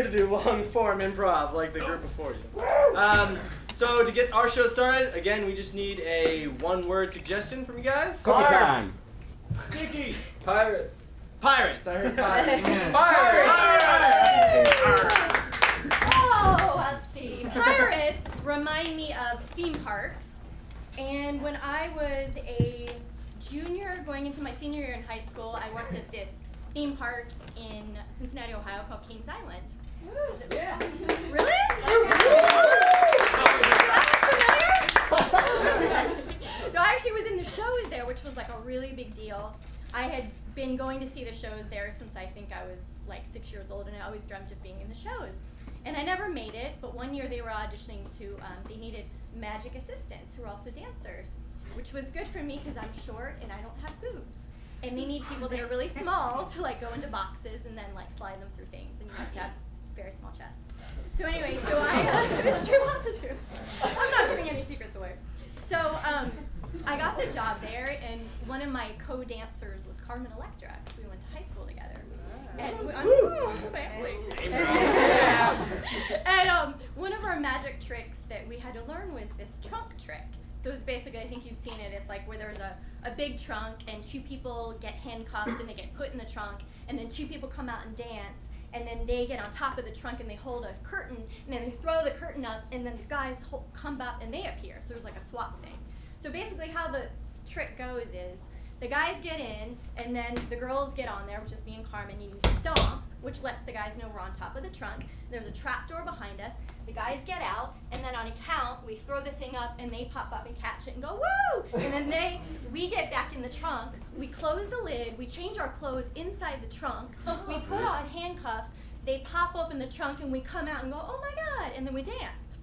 to do long-form improv like the group before you. So to get our show started, again, we just need a one-word suggestion from you guys. Cookie time. Sticky. Pirates. Pirates. I heard pirates. Pirates. Oh, let's see. Pirates remind me of theme parks. And when I was a junior going into my senior year in high school, I worked at this theme park in Cincinnati, Ohio called Kings Island. Yeah. Really? No, I actually was in the shows there, which was like a really big deal. I had been going to see the shows there since I think I was like 6 years old, and I always dreamt of being in the shows. And I never made it, but one year they were auditioning to, they needed magic assistants who were also dancers, which was good for me because I'm short and I don't have boobs. And they need people that are really small to like go into boxes and then like slide them through things, and you have to have very small chests. So anyway, so I, it's true, also true. I'm not giving any secrets away. So I got the job there, and one of my co-dancers was Carmen Electra, because we went to high school together. And fancy. And one of our magic tricks that we had to learn was this trunk trick. So it was basically, I think you've seen it, it's like where there's a big trunk and two people get handcuffed and they get put in the trunk, and then two people come out and dance, and then they get on top of the trunk and they hold a curtain, and then they throw the curtain up, and then the guys come up and they appear. So it was like a swap thing. So basically how the trick goes is the guys get in, and then the girls get on there, which is me and Carmen, and you stomp, which lets the guys know we're on top of the trunk. There's a trap door behind us. The guys get out, and then on a count, we throw the thing up, and they pop up and catch it and go, woo! And then we get back in the trunk, we close the lid, we change our clothes inside the trunk, we put on handcuffs, they pop open the trunk, and we come out and go, oh my God, and then we dance.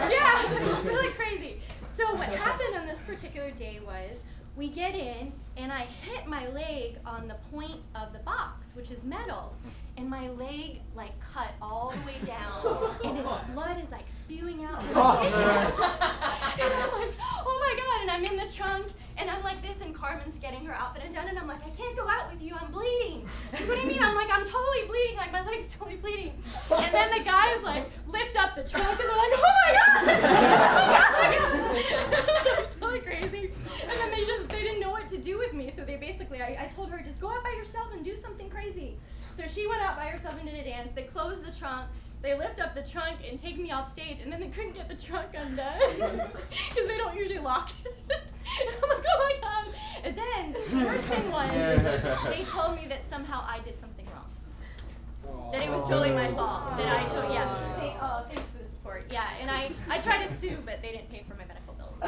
Yeah, really crazy. So what happened on this particular day was we get in, and I hit my leg on the point of the box, which is metal, and my leg like cut all the way down, and its blood is like spewing out from the fishes. And I'm like, oh my God, and I'm in the trunk, and I'm like this, and Carmen's getting her outfit undone, and I'm like, I can't go out with you, I'm bleeding. What do you mean? I'm like, I'm totally bleeding, like my leg's totally bleeding. And then the guys like lift up the trunk, and they're like, oh my God! Oh my God! It was like totally crazy. And then they didn't know what to do with me, so they basically, I told her, just go out by yourself and do something crazy. So she went out by herself and did a dance. They closed the trunk. They lift up the trunk and take me off stage, and then they couldn't get the trunk undone because they don't usually lock it. And I'm like, oh my God. And then the worst thing was they told me that somehow I did something wrong. That it was totally my fault. That I told, yeah. Thanks for the support. Yeah, and I tried to sue, but they didn't pay for my medical bills.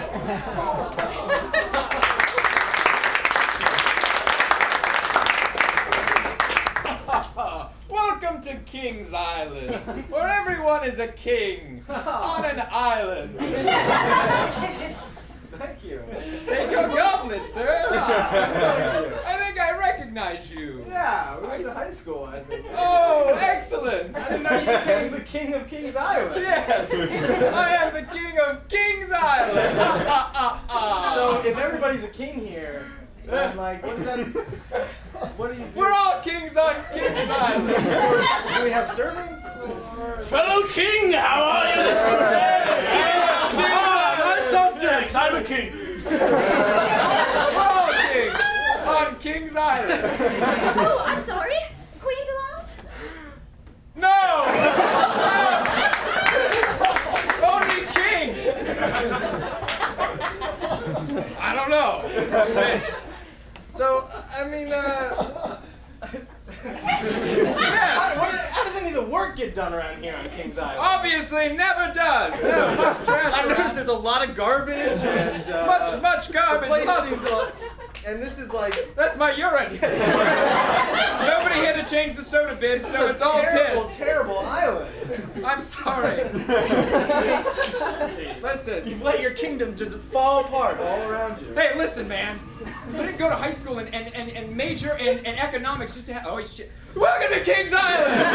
Welcome to Kings Island, where everyone is a king on an island. Thank you. Take your goblet, sir. I think I recognize you. Yeah, we went to high school, I think. Oh, excellent. I didn't know you became the king of Kings Island. Yes, I am the king of Kings Island. So if everybody's a king here, then like, what is that? What do you do? We're all kings on Kings Island. So, do we have servants? Or? Fellow king, how are you this morning? My subjects, I'm a king. We're all kings on Kings Island. Oh, I'm sorry. Queen's allowed? No! Only kings! I don't know. So, I mean, how does any of the work get done around here on Kings Island? Obviously never does. No, much trash I've noticed around. there's a lot of garbage and Much garbage. The place Lots seems of- a lot, and this is like That's my urine. Nobody here to change the soda bin, this so is it's a all terrible, piss. terrible island. I'm sorry. Listen. You've let your kingdom just fall apart all around you. Hey, listen, man. I didn't go to high school and major in economics just to have. Oh shit! Welcome to Kings Island.